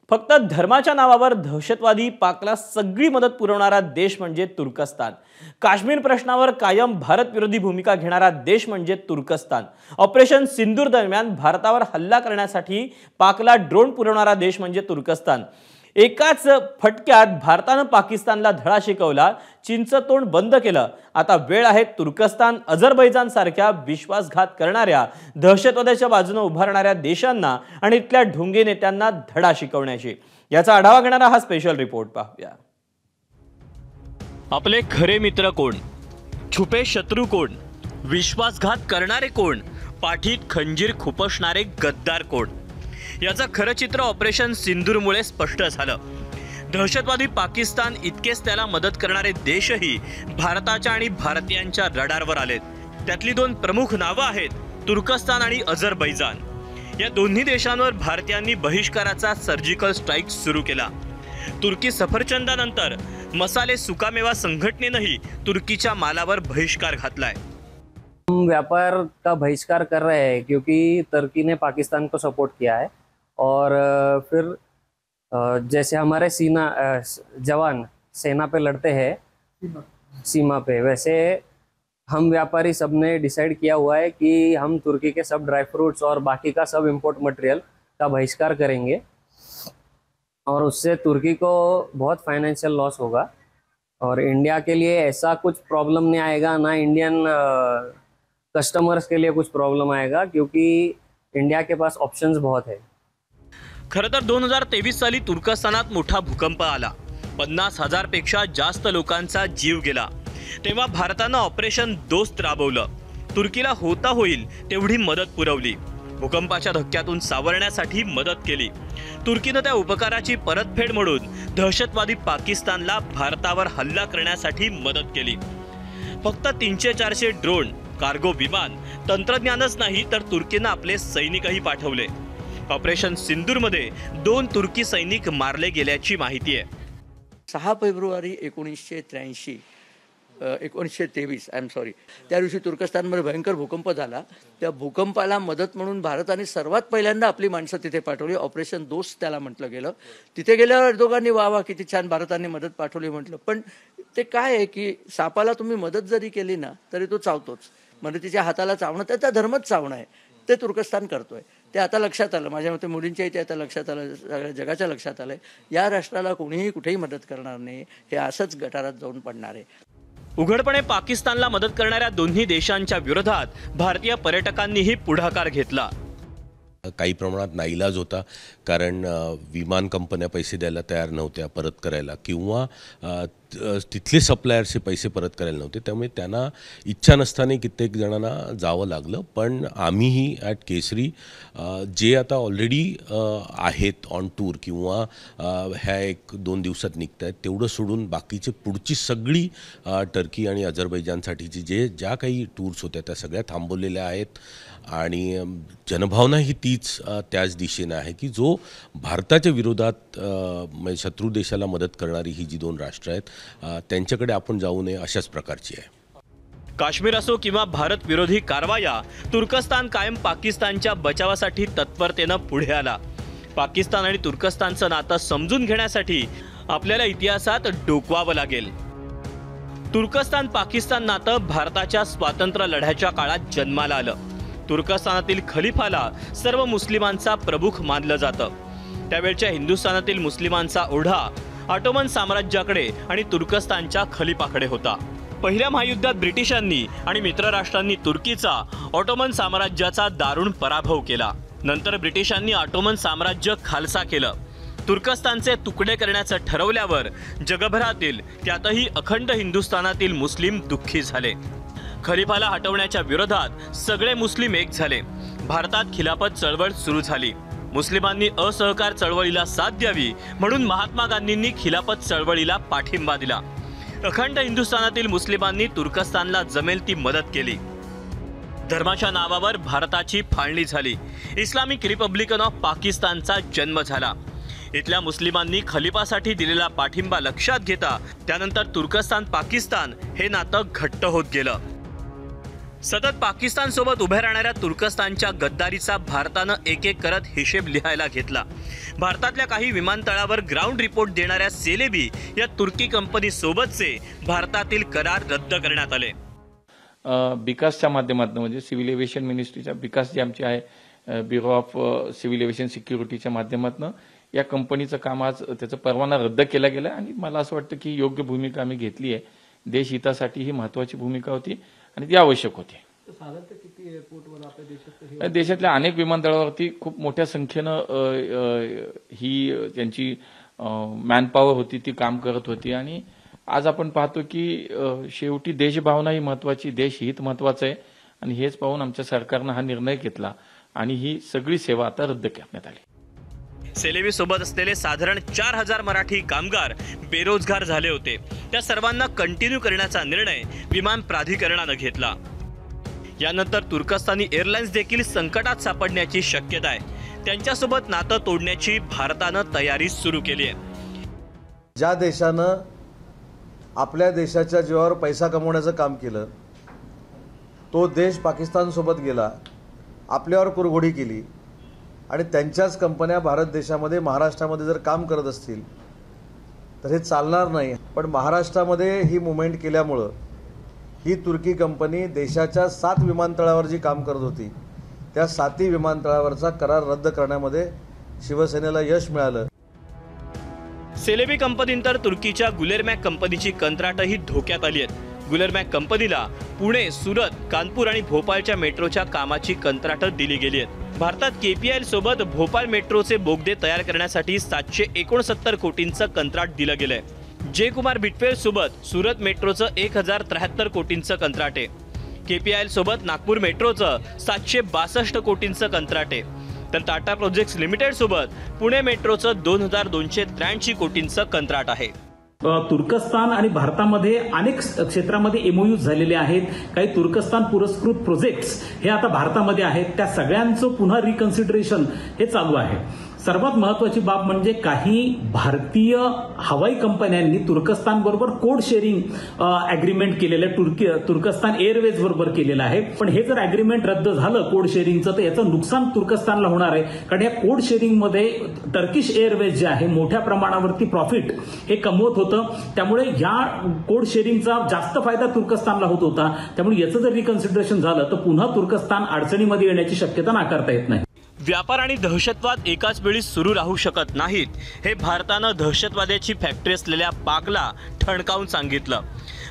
फक्त धर्माच्या नावावर दहशतवादी पाकला सगळी मदत पुरवणारा देश म्हणजे तुर्कस्तान। काश्मीर प्रश्नावर कायम भारत विरोधी भूमिका घेणारा देश म्हणजे तुर्कस्तान। ऑपरेशन सिंदूर दरम्यान भारतावर हल्ला करण्यासाठी पाकला ड्रोन पुरवणारा देश म्हणजे तुर्कस्तान। एकाच फटक्यात भारताने पाकिस्तानला धडा शिकवला, चीनचं तोंड बंद केलं। आता वेळ आहे तुर्कस्तान, अझरबैजान सारख्या विश्वासघात करणाऱ्या, दहशतवादाच्या बाजूने उभारणाऱ्या देशांना आणि इथल्या ढोंगी नेत्यांना धडा शिकवण्याची। याचा आढावा घेणारा हा स्पेशल रिपोर्ट पाहूया। आपले खरे मित्र कोण, छुपे शत्रू कोण, विश्वासघात करणारे कोण, पाठीत खंजीर खुपसणारे गद्दार कोण, याचं खरं चित्र ऑपरेशन सिंदूरमुळे स्पष्ट झालं। दहशतवादी पाकिस्तान इतकेच त्याला मदत करणारे देशही भारताच्या आणि भारतीयांच्या रडारवर आलेत। त्यातली दोन प्रमुख नावं आहेत तुर्कस्तान आणि अझरबैजान। या दोन्ही देशांवर भारतीयांनी बहिष्काराचा सर्जिकल स्ट्राईक सुरू केला। तुर्की सफरचंदानंतर मसाले सुकामेवा संघटनेनंही तुर्कीच्या मालावर बहिष्कार घातलाय। हम व्यापार का बहिष्कार कर रहे हैं क्योंकि तुर्की ने पाकिस्तान को सपोर्ट किया है और फिर जैसे हमारे जवान सेना पे लड़ते हैं सीमा पे, वैसे हम व्यापारी सब ने डिसाइड किया हुआ है कि हम तुर्की के सब ड्राई फ्रूट्स और बाकी का सब इंपोर्ट मटेरियल का बहिष्कार करेंगे और उससे तुर्की को बहुत फाइनेंशियल लॉस होगा और इंडिया के लिए ऐसा कुछ प्रॉब्लम नहीं आएगा, ना इंडियन कस्टमर्स के लिए कुछ प्रॉब्लम आएगा क्योंकि इंडिया के पास ऑप्शंस बहुत है। खरं तर 2023 साली तुर्कस्तानात मोठा भूकंप आला, 50,000 पेक्षा जास्त लोकांचा जीव गेला। तेव्हा भारतानं ऑपरेशन दोस्त राबवलं, तुर्कीला होता होईल तेवढी मदत पुरवली, भूकंपाच्या धक्क्यातून सावरण्यासाठी मदत केली। तुर्कीनं त्या उपकाराची परतफेड म्हणून दहशतवादी पाकिस्तानला भारतावर हल्ला करण्यासाठी मदत केली। फक्त 300-400 ड्रोन, कार्गो विमान, तंत्रज्ञानच नाही तर तुर्कीनं आपले सैनिकही पाठवले। ऑपरेशन सिंदूरमध्ये 2 तुर्की सैनिक मारले गेल्याची माहिती आहे। 6 फेब्रुवारी 1923 त्या दिवशी तुर्कस्तानमध्ये भयंकर भूकंप झाला। त्या भूकंपाला मदत म्हणून भारताने सर्वात पहिल्यांदा आपली माणसं तिथे पाठवली, ऑपरेशन दोस्त त्याला म्हटलं गेलं। तिथे गेल्यावर दोघांनी वा किती छान भारताने मदत पाठवली म्हटलं, पण ते काय आहे की सापाला तुम्ही मदत जरी केली ना तरी तो चावतोच, मदतीच्या हाताला चावणं त्याचा धर्मच चावणं आहे, ते तुर्कस्तान करतोय। ते आता लक्षात आलं, माझ्या मते मुलींच्या इथे आता लक्षात आलं, सगळ्या जगाच्या लक्षात आलंय, या राष्ट्राला कोणीही कुठेही मदत करणार नाही, हे असंच गटारात जाऊन पडणार आहे। उघडपणे पाकिस्तानला मदत करणाऱ्या दोन्ही देशांच्या विरोधात भारतीय पर्यटकांनीही पुढाकार घेतला। काही प्रमाणात नाईलाज होता, कारण विमान कंपन्या पैसे द्यायला तयार नव्हत्या परत करायला, किंवा तिथले सप्लायर्सचे पैसे परत करायला नव्हते, त्यामुळे त्यांना इच्छा नसताना कित्येक जणांना जावं लागलं। पण आम्हीही ॲट केसरी जे आता ऑलरेडी आहेत ऑन टूर किंवा ह्या 1-2 दिवसात निघत आहेत, तेवढं सोडून बाकीचे पुढची सगळी टर्की आणि अझरबैजानसाठीची ज्या काही टूर्स होत्या त्या सगळ्या थांबवलेल्या आहेत आणि जनभावना ही त्याच दिशेने आहे की जो भारताच्या विरोधात म्हणजे शत्रू देशाला मदत करणारी ही जी 2 राष्ट्र आहेत त्यांच्याकडे आपण जाऊ नये अशाच प्रकारची आहे। काश्मीर असो किंवा भारत विरोधी कारवाया, तुर्कस्तान कायम पाकिस्तानच्या बचावासाठी तत्परतेनं पुढे आला। पाकिस्तान आणि तुर्कस्तानचं नातं समजून घेण्यासाठी आपल्याला इतिहासात डोकवावं लागेल। तुर्कस्तान पाकिस्तान नातं भारताच्या स्वातंत्र्य लढ्याच्या काळात जन्माला आलं। तुर्कस्तानातील खलिफाला सर्व मुस्लिमांचा प्रमुख मानलं जातं। त्यावेळच्या हिंदुस्थानातील मुस्लिमांचा ओढा ऑटोमन साम्राज्याकडे आणि तुर्कस्तानच्या खलिफाकडे होता। पहिल्या महायुद्धात ब्रिटिशांनी आणि मित्रराष्ट्रांनी तुर्कीचा ऑटोमन साम्राज्याचा दारुण पराभव केला। नंतर ब्रिटिशांनी ऑटोमन साम्राज्य खालसा केलं। तुर्कस्तानचे तुकडे करण्याचं ठरवल्यावर जगभरातील, त्यातही अखंड हिंदुस्थानातील मुस्लिम दुःखी झाले। खलिफाला हटवण्याच्या विरोधात सगळे मुस्लिम एक झाले। भारतात खिलाफत चळवळ सुरू झाली। मुस्लिमांनी असहकार चळवळीला साथ द्यावी म्हणून महात्मा गांधींनी खिलाफत चळवळीला पाठिंबा दिला। अखंड हिंदुस्थानातील मुस्लिमांनी तुर्कस्तानला जमेल ती मदत केली। धर्माच्या नावावर भारताची फाळणी झाली। इस्लामिक रिपब्लिकन ऑफ पाकिस्तानचा जन्म झाला। इथल्या मुस्लिमांनी खलिफासाठी दिलेला पाठिंबा लक्षात घेता त्यानंतर तुर्कस्तान पाकिस्तान हे नातं घट्ट होत गेलं। सतत पाकिस्तान सोबत उभ्या राहणाऱ्या तुर्कस्तानच्या गद्दारीचा भारतानं एक एक करत हिशेब लिहायला घेतला. भारतातल्या काही विमानतळावर ग्राउंड रिपोर्ट देणाऱ्या सेलेबी या तुर्की कंपनी सोबतचे भारतातील करार रद्द करण्यात आले. बिकासच्या माध्यमातून म्हणजे सिव्हिल एव्हिएशन मिनिस्ट्रीच्या बिकास जी आमची आहे ब्युरो ऑफ सिव्हिल एव्हिएशन सिक्युरिटीच्या माध्यमातून या कंपनीचं काम आज त्याचा परवाना रद्द केला गेला आणि मला असं वाटतं की योग्य भूमिका आम्ही घेतली आहे. देश हितासाठी ही महत्त्वाची भूमिका होती आणि ती आवश्यक होती. देशातल्या अनेक विमानतळावरती खूप मोठ्या संख्येनं ही त्यांची मॅनपॉवर होती, ती काम करत होती आणि आज आपण पाहतो की शेवटी देशभावना ही महत्त्वाची, देशहित महत्त्वाचं आहे आणि हेच पाहून आमच्या सरकारनं हा निर्णय घेतला आणि ही सगळी सेवा आता रद्द करण्यात आली. सेलेबी सोबत असलेले साधारण 4000 मराठी कामगार बेरोजगार झाले होते. त्या सर्वांना कंटिन्यू करण्याचा निर्णय विमान प्राधिकरणानं घेतला. यानंतर तुर्कस्तानी एअरलाइन्स देखील संकटात सापडण्याची शक्यता आहे. त्यांच्यासोबत नातं तोडण्याची भारतानं तयारी सुरू केली आहे. ज्या देशानं आपल्या देशाच्या जीवावर पैसा कमवण्याचं काम केलं तो देश पाकिस्तानसोबत गेला, आपल्यावर कुरघोडी केली आणि त्यांच्याच कंपन्या भारत देशामध्ये महाराष्ट्रामध्ये जर काम करत असतील तर हे चालणार नाही. पण महाराष्ट्रामध्ये ही मुवमेंट केल्यामुळं ही तुर्की कंपनी देशाच्या 7 विमानतळावर जी काम करत होती त्या 7ही विमानतळावरचा करार रद्द करण्यामध्ये शिवसेनेला यश मिळालं. सेलेबी कंपनीनंतर तुर्कीच्या गुलेरमॅक कंपनीची कंत्राटही धोक्यात आली आहेत. गुलेरमॅक कंपनीला पुणे, सुरत, कानपूर आणि भोपाळच्या मेट्रोच्या कामाची कंत्राटं दिली गेली आहेत. भारतात KPIL सोबत भोपाळ मेट्रोचे बोगदे तयार करण्यासाठी 769 कोटींचं कंत्राट दिलं गेलंय. जयकुमार बिटवेल सोबत सुरत मेट्रोचं 1073 कोटींचं कंत्राट आहे. KPIL सोबत नागपूर मेट्रोचं 762 कोटींचं कंत्राट आहे. तर टाटा प्रोजेक्ट्स लिमिटेड सोबत पुणे मेट्रोचं 2283 कोटींचं कंत्राट आहे. तुर्कस्तान आणि भारतामध्ये अनेक क्षेत्रामध्ये MOU झालेले आहेत. काही तुर्कस्तान पुरस्कृत प्रोजेक्ट्स हे आता भारतामध्ये आहेत. त्या सगळ्यांचं पुन्हा रिकन्सिडरेशन हे चालू आहे. सर्वात महत्वाची बाब म्हणजे काही भारतीय हवाई कंपन्यांनी तुर्कस्तान बरोबर कोड शेअरिंग अग्रीमेंट केलेलं तुर्कस्तान एअरवेज बरोबर केलेलं आहे. पण हे जर अग्रीमेंट रद्द झालं कोड शेअरिंगचं तर याचं नुकसान तुर्कस्तानला होणार आहे. कारण या कोड शेअरिंगमध्ये टर्किश एअरवेज जे आहे मोठ्या प्रमाणावरती प्रॉफिट हे कमवत होतं. त्यामुळे या कोड शेअरिंगचा जास्त फायदा तुर्कस्तानला होत होता. त्यामुळे याचं जर रिकन्सिडरेशन झालं तर पुन्हा तुर्कस्तान अडचणीमध्ये येण्याची शक्यता नाकारता येत नाही. व्यापार आणि दहशतवाद एकाच वेळी सुरू राहू शकत नाहीत हे भारतानं दहशतवादाची फॅक्टरी असलेल्या पाकला ठणकावून सांगितलं.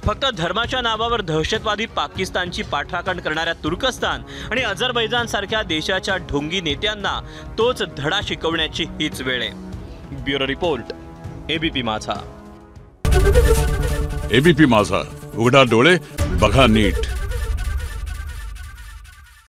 फक्त धर्माच्या नावावर दहशतवादी पाकिस्तानची पाठराखण करणाऱ्या तुर्कस्तान आणि अझरबैजान सारख्या देशाच्या ढोंगी नेत्यांना तोच धडा शिकवण्याची हीच वेळ आहे. ब्युरो रिपोर्ट, ABP माझा. ABP माझा, उघडा डोळे बघा नीट.